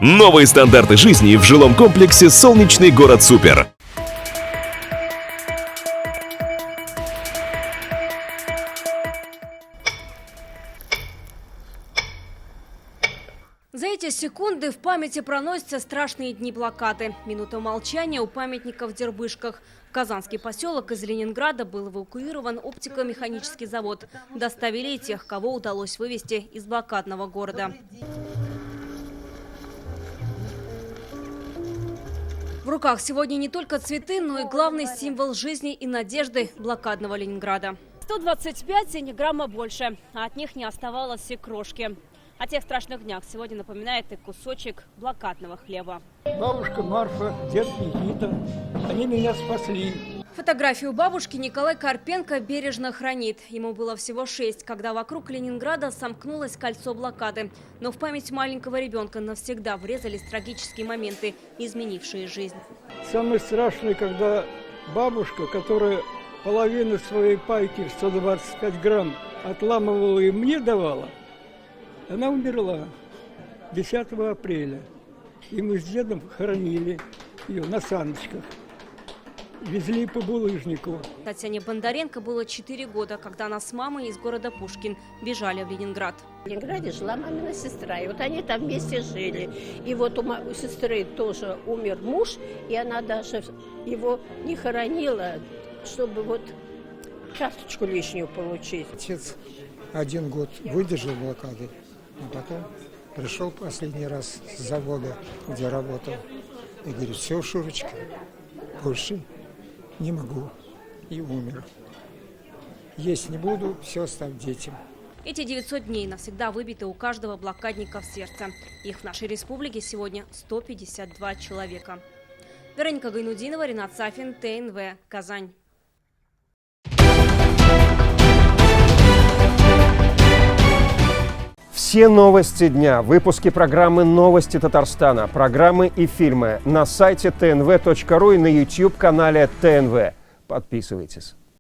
Новые стандарты жизни в жилом комплексе «Солнечный город Супер». За эти секунды в памяти проносятся страшные дни блокады. Минута молчания у памятника в Дербышках. В Казанский поселок из Ленинграда был эвакуирован оптико-механический завод. Доставили тех, кого удалось вывести из блокадного города. В руках сегодня не только цветы, но и главный символ жизни и надежды блокадного Ленинграда. 125 и ни грамма больше, а от них не оставалось и крошки. О тех страшных днях сегодня напоминает и кусочек блокадного хлеба. Бабушка Марфа, дед Никита, они меня спасли. Фотографию бабушки Николай Карпенко бережно хранит. Ему было всего 6, когда вокруг Ленинграда сомкнулось кольцо блокады. Но в память маленького ребенка навсегда врезались трагические моменты, изменившие жизнь. Самое страшное, когда бабушка, которая половину своей пайки в 125 грамм отламывала и мне давала, она умерла 10 апреля. И мы с дедом хоронили ее на саночках. Везли по булыжнику. Татьяне Бондаренко было 4 года, когда она с мамой из города Пушкин бежали в Ленинград. В Ленинграде жила мамина сестра, и вот они там вместе жили. И вот у сестры тоже умер муж, и она даже его не хоронила, чтобы вот карточку лишнюю получить. Отец 1 год выдержал блокаду, а потом пришел последний раз с завода, где работал, и говорит: все, Шурочка, больше не могу, и умер. Есть не буду, все оставь детям. Эти 900 дней навсегда выбиты у каждого блокадника в сердце. Их в нашей республике сегодня 152 человека. Вероника Гайнудинова, Ренат Сафин, ТНВ, Казань. Все новости дня, выпуски программы «Новости Татарстана», программы и фильмы на сайте tnv.ru и на YouTube-канале ТНВ. Подписывайтесь.